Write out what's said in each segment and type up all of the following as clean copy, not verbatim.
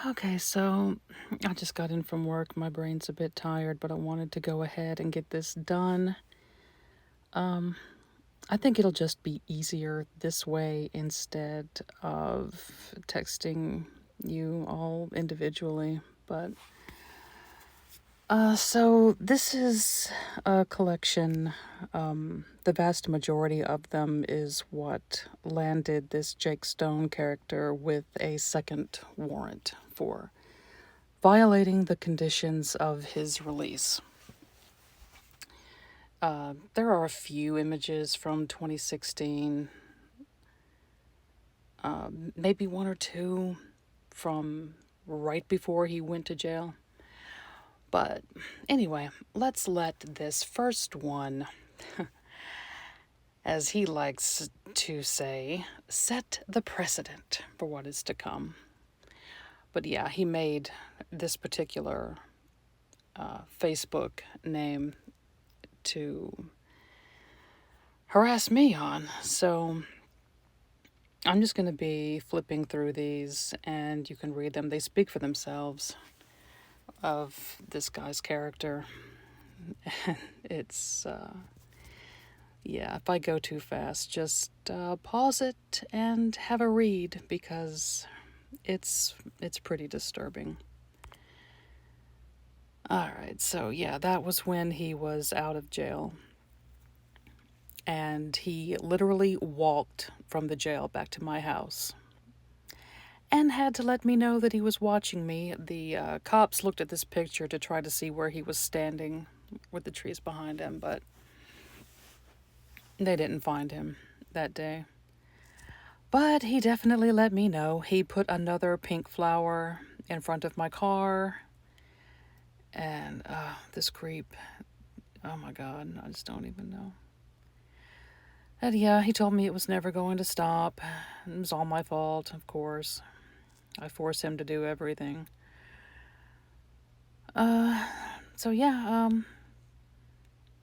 Okay, so I just got in from work. My brain's a bit tired, but I wanted to go ahead and get this done. Um, I think it'll just be easier this way instead of texting you all individually. But so this is a collection. The vast majority of them is what landed this Jake Stone character with a second warrant for violating the conditions of his release. There are a few images from 2016, maybe one or two from right before he went to jail. But anyway, let's let this first one, as he likes to say, set the precedent for what is to come. But yeah, he made this particular Facebook name to harass me on. So I'm just going to be flipping through these and you can read them. They speak for themselves of this guy's character. It's, yeah, if I go too fast, just pause it and have a read because it's pretty disturbing. Alright, so yeah, that was when he was out of jail. And he literally walked from the jail back to my house and had to let me know that he was watching me. The cops looked at this picture to try to see where he was standing with the trees behind him, but they didn't find him that day. But he definitely let me know. He put another pink flower in front of my car. And this creep, oh my God, I just don't even know. And yeah, he told me it was never going to stop. It was all my fault, of course. I forced him to do everything. So yeah,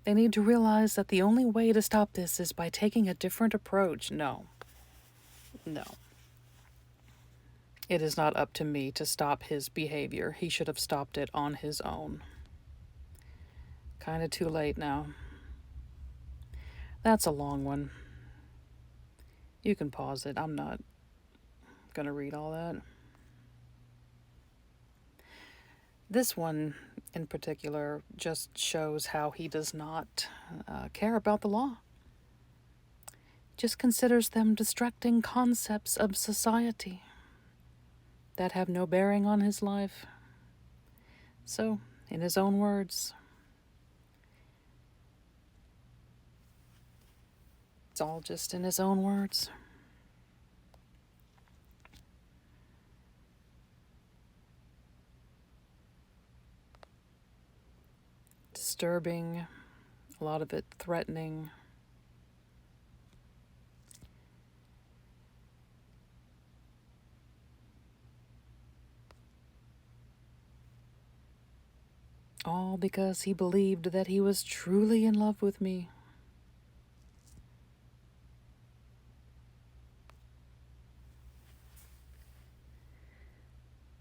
they need to realize that the only way to stop this is by taking a different approach. No. It is not up to me to stop his behavior. He should have stopped it on his own. Kinda too late now. That's a long one. You can pause it. I'm not gonna read all that. This one in particular just shows how he does not care about the law. Just considers them distracting concepts of society that have no bearing on his life. So, in his own words, it's all just in his own words. Disturbing, a lot of it threatening. All because he believed that he was truly in love with me.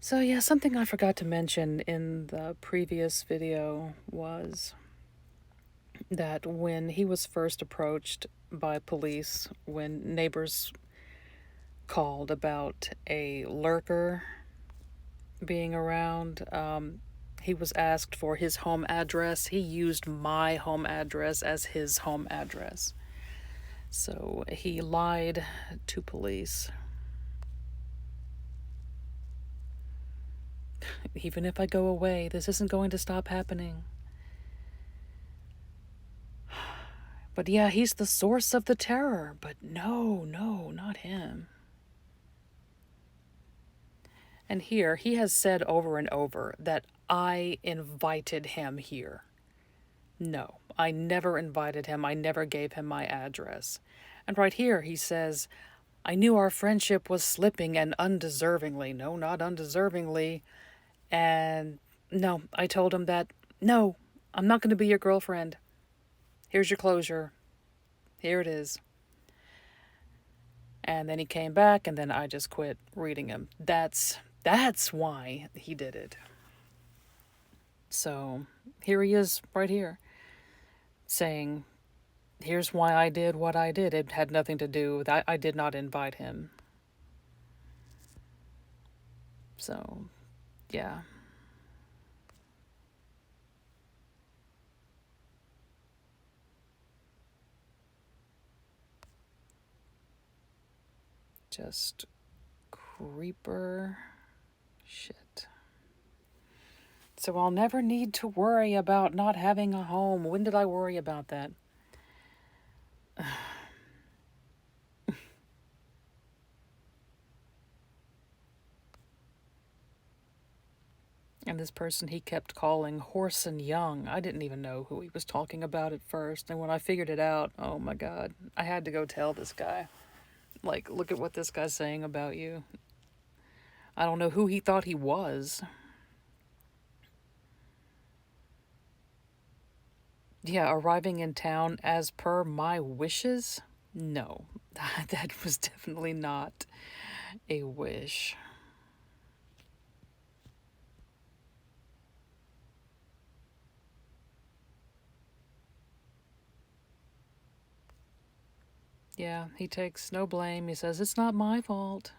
So yeah, something I forgot to mention in the previous video was that when he was first approached by police, when neighbors called about a lurker being around, he was asked for his home address. He used my home address as his home address. So he lied to police. Even if I go away, this isn't going to stop happening. But yeah, he's the source of the terror. But no, not him. And here, he has said over and over that I invited him here. No, I never invited him. I never gave him my address. And right here, he says, I knew our friendship was slipping and undeservingly. No, not undeservingly. And no, I told him that, no, I'm not going to be your girlfriend. Here's your closure. Here it is. And then he came back, and then I just quit reading him. That's That's why he did it. So here he is right here saying, here's why I did what I did. It had nothing to do with, I did not invite him. So, yeah. Just creeper shit. So I'll never need to worry about not having a home. When did I worry about that? And this person he kept calling Horson Young. I didn't even know who he was talking about at first. And when I figured it out, oh my God, I had to go tell this guy. Like, look at what this guy's saying about you. I don't know who he thought he was. Yeah, arriving in town as per my wishes? No, that was definitely not a wish. Yeah, he takes no blame. He says, it's not my fault.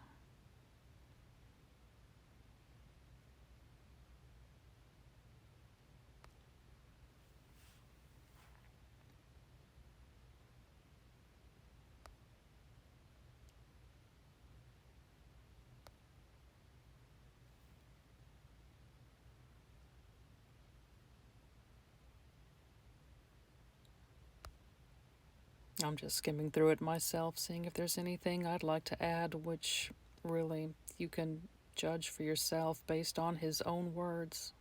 I'm just skimming through it myself, seeing if there's anything I'd like to add, which really you can judge for yourself based on his own words.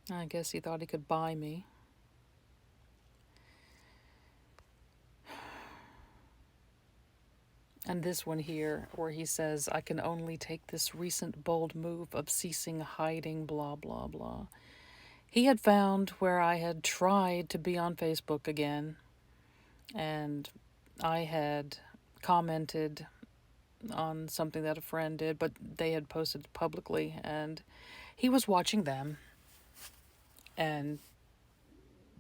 I guess he thought he could buy me. And this one here, where he says, I can only take this recent bold move of ceasing hiding, blah, blah, blah. He had found where I had tried to be on Facebook again, and I had commented on something that a friend did, but they had posted publicly, and he was watching them and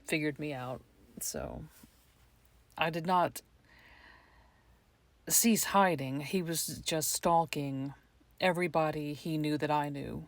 figured me out. So I did not cease hiding. He was just stalking everybody he knew that I knew.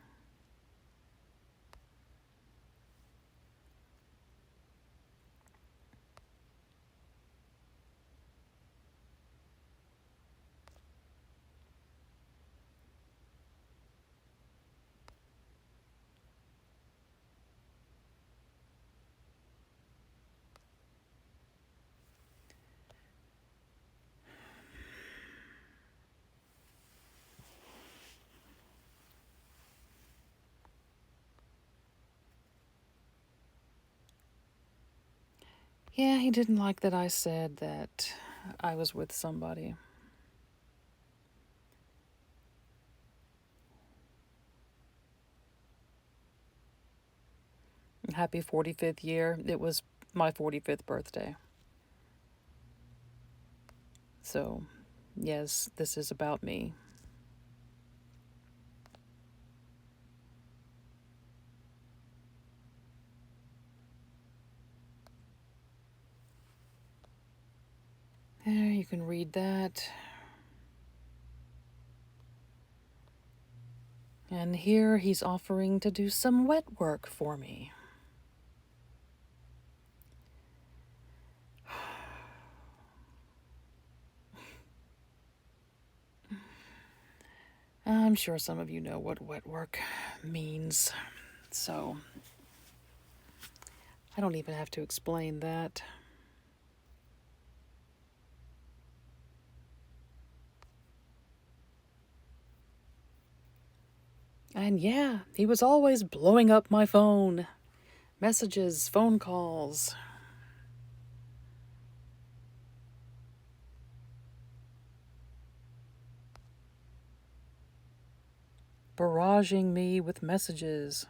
Yeah, he didn't like that I said that I was with somebody. Happy 45th year. It was my 45th birthday. So, yes, this is about me. There, you can read that. And here he's offering to do some wet work for me. I'm sure some of you know what wet work means, so I don't even have to explain that. And yeah, he was always blowing up my phone. Messages, phone calls. Barraging me with messages.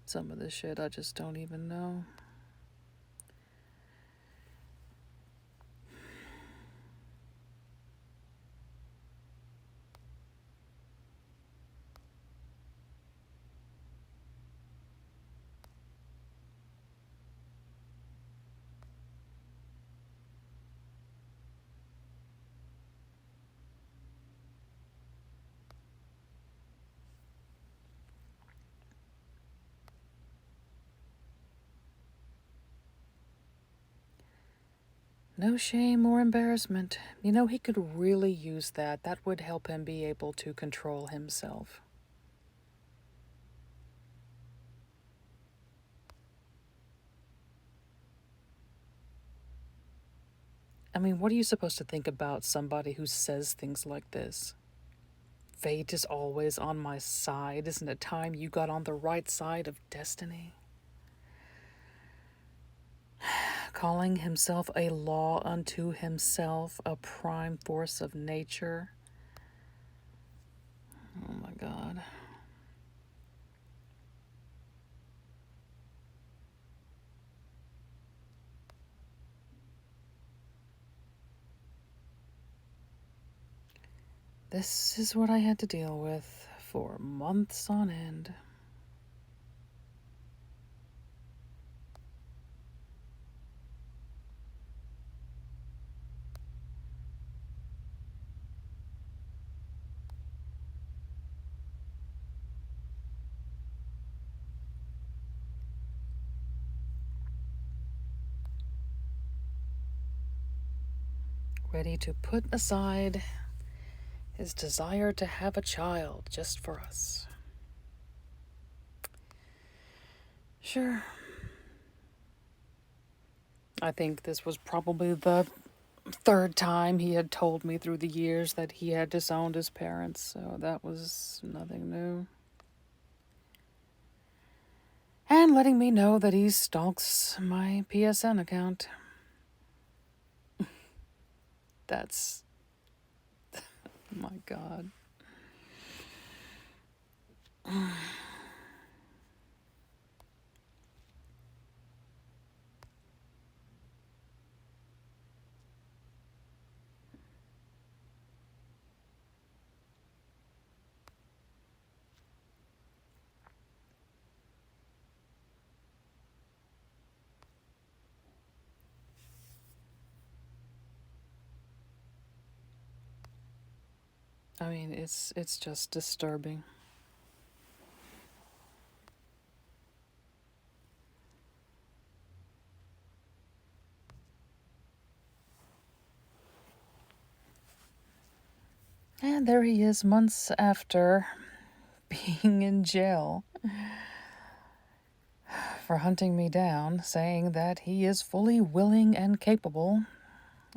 Some of this shit I just don't even know. No shame or embarrassment. You know, he could really use that. That would help him be able to control himself. I mean, what are you supposed to think about somebody who says things like this? Fate is always on my side. Isn't it time you got on the right side of destiny? Calling himself a law unto himself, a prime force of nature. Oh my God. This is what I had to deal with for months on end. Ready to put aside his desire to have a child just for us. Sure. I think this was probably the third time he had told me through the years that he had disowned his parents, so that was nothing new. And letting me know that he stalks my PSN account. That's... my God. I mean, it's just disturbing. And there he is months after being in jail for hunting me down, saying that he is fully willing and capable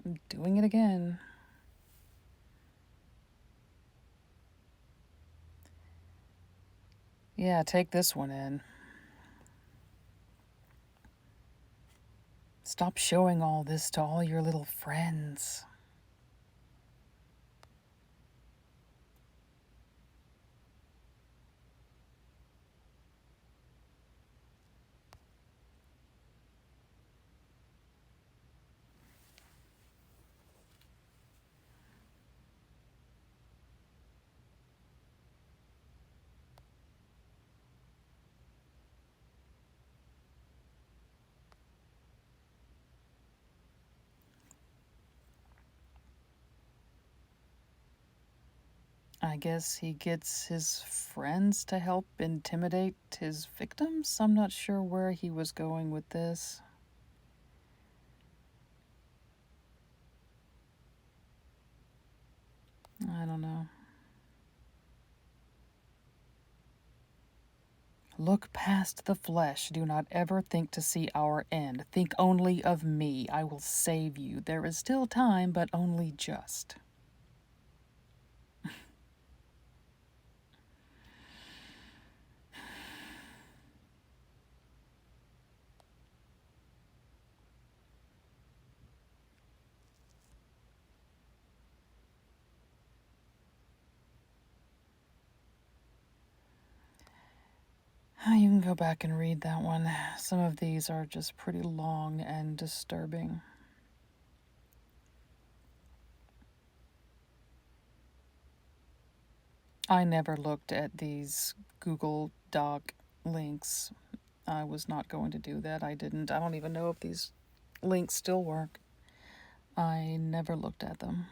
of doing it again. Yeah, take this one in. Stop showing all this to all your little friends. I guess he gets his friends to help intimidate his victims? I'm not sure where he was going with this. I don't know. Look past the flesh. Do not ever think to see our end. Think only of me. I will save you. There is still time, but only just. You can go back and read that one. Some of these are just pretty long and disturbing. I never looked at these Google Doc links. I was not going to do that. I didn't. I don't even know if these links still work. I never looked at them.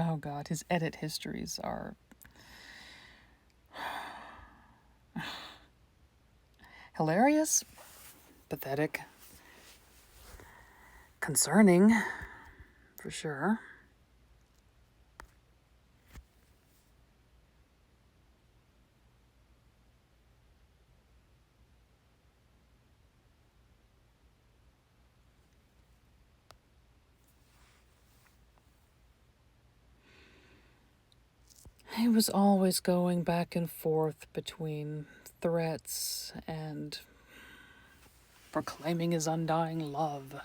Oh God, his edit histories are hilarious, pathetic, concerning, for sure. He was always going back and forth between threats and proclaiming his undying love.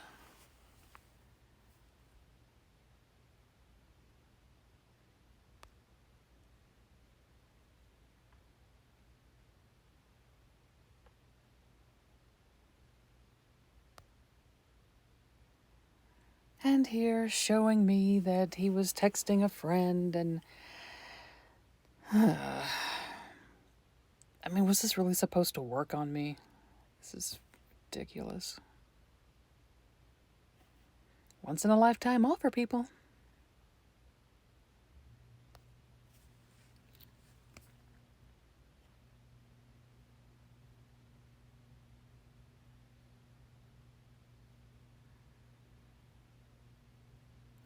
And here showing me that he was texting a friend and... I mean, was this really supposed to work on me? This is ridiculous. Once in a lifetime offer, people.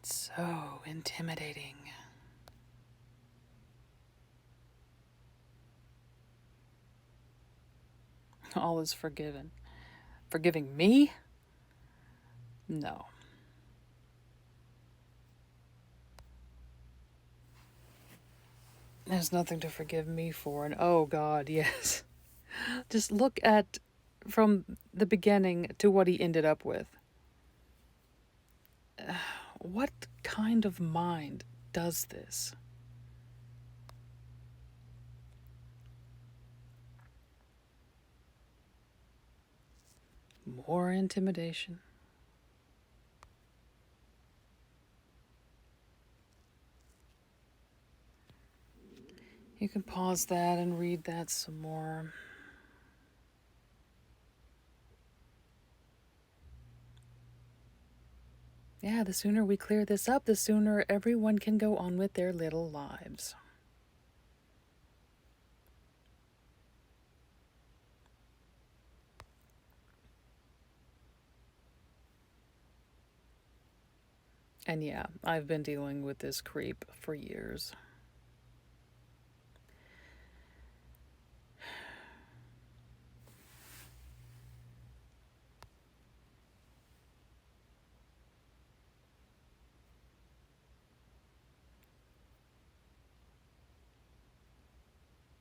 So intimidating. All is forgiven. Forgiving me? No. There's nothing to forgive me for, and oh God, yes. Just look at from the beginning to what he ended up with. What kind of mind does this? More intimidation. You can pause that and read that some more. Yeah, the sooner we clear this up, the sooner everyone can go on with their little lives. And yeah, I've been dealing with this creep for years.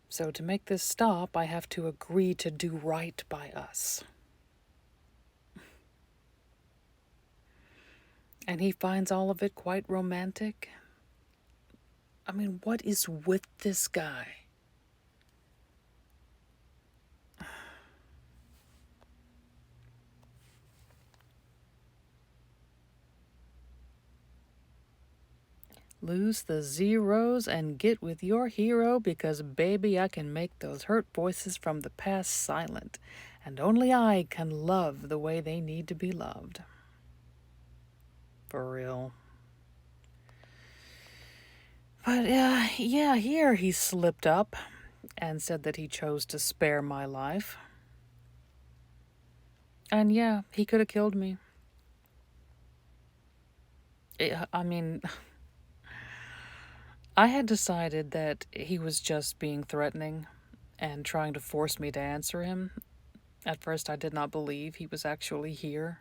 So to make this stop, I have to agree to do right by us. And he finds all of it quite romantic. I mean, what is with this guy? Lose the zeros and get with your hero because, baby, I can make those hurt voices from the past silent. And only I can love the way they need to be loved. For real. But, yeah, here he slipped up and said that he chose to spare my life. And yeah, he could have killed me. I mean, I had decided that he was just being threatening and trying to force me to answer him. At first, I did not believe he was actually here.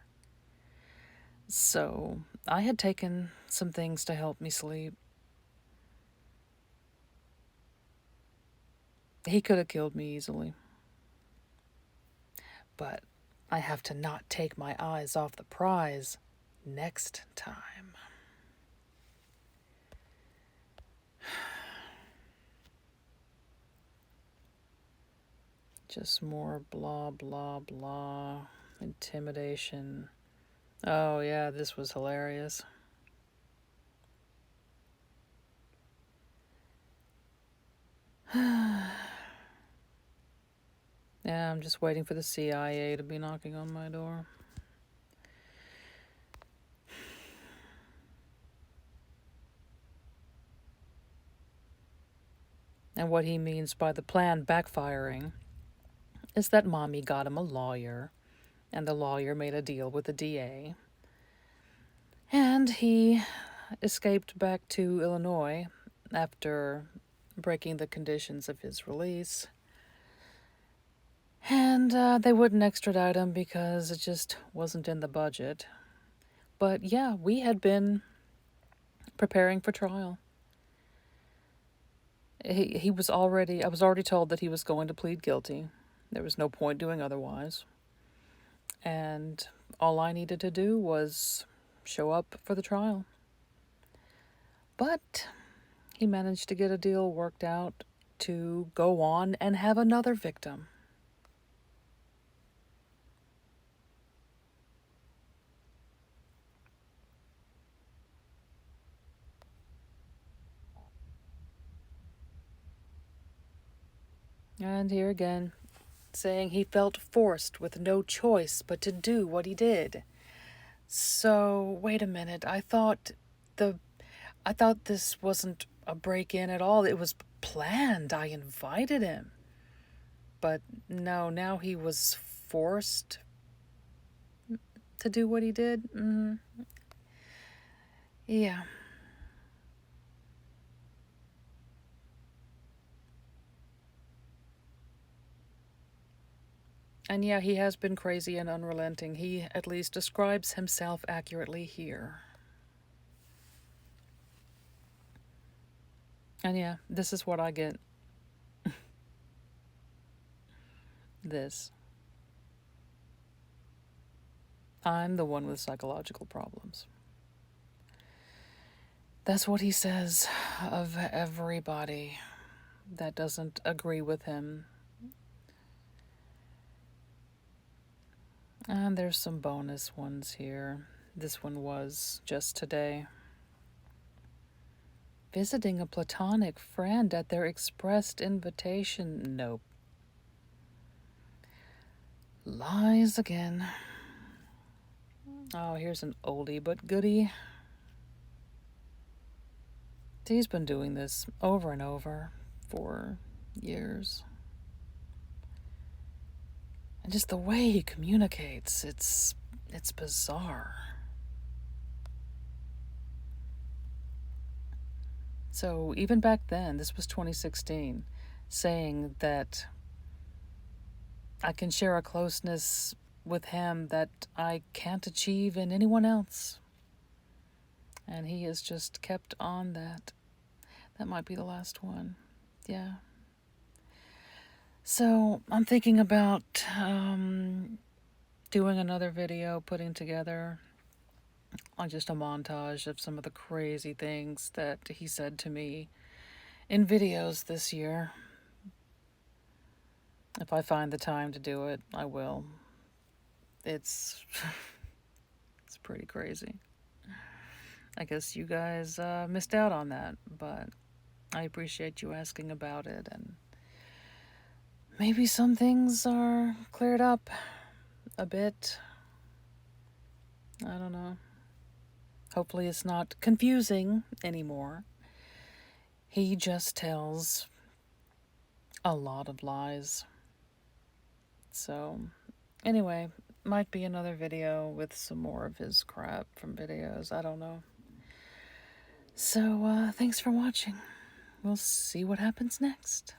So, I had taken some things to help me sleep. He could have killed me easily. But I have to not take my eyes off the prize next time. Just more blah, blah, blah. Intimidation. Oh, yeah, this was hilarious. Yeah, I'm just waiting for the CIA to be knocking on my door. And what he means by the plan backfiring is that Mommy got him a lawyer, and the lawyer made a deal with the DA. And he escaped back to Illinois after breaking the conditions of his release. And they wouldn't extradite him because it just wasn't in the budget. But yeah, we had been preparing for trial. I was already told that he was going to plead guilty. There was no point doing otherwise. And all I needed to do was show up for the trial. But he managed to get a deal worked out to go on and have another victim. And here again, saying he felt forced with no choice but to do what he did. So, wait a minute. I thought this wasn't a break-in at all. It was planned. I invited him. But no, now he was forced to do what he did. Yeah. And yeah, he has been crazy and unrelenting. He at least describes himself accurately here. And yeah, this is what I get. This. I'm the one with psychological problems. That's what he says of everybody that doesn't agree with him. And there's some bonus ones here. This one was just today. Visiting a platonic friend at their expressed invitation. Nope. Lies again. Oh, here's an oldie but goodie. He's been doing this over and over for years. And just the way he communicates, it's bizarre. So even back then, this was 2016, saying that I can share a closeness with him that I can't achieve in anyone else. And he has just kept on that. That might be the last one. Yeah. So I'm thinking about doing another video, putting together just a montage of some of the crazy things that he said to me in videos this year. If I find the time to do it, I will. It's pretty crazy. I guess you guys missed out on that, but I appreciate you asking about it, and maybe some things are cleared up a bit. I don't know. Hopefully it's not confusing anymore. He just tells a lot of lies. So, anyway, might be another video with some more of his crap from videos. I don't know. So, thanks for watching. We'll see what happens next.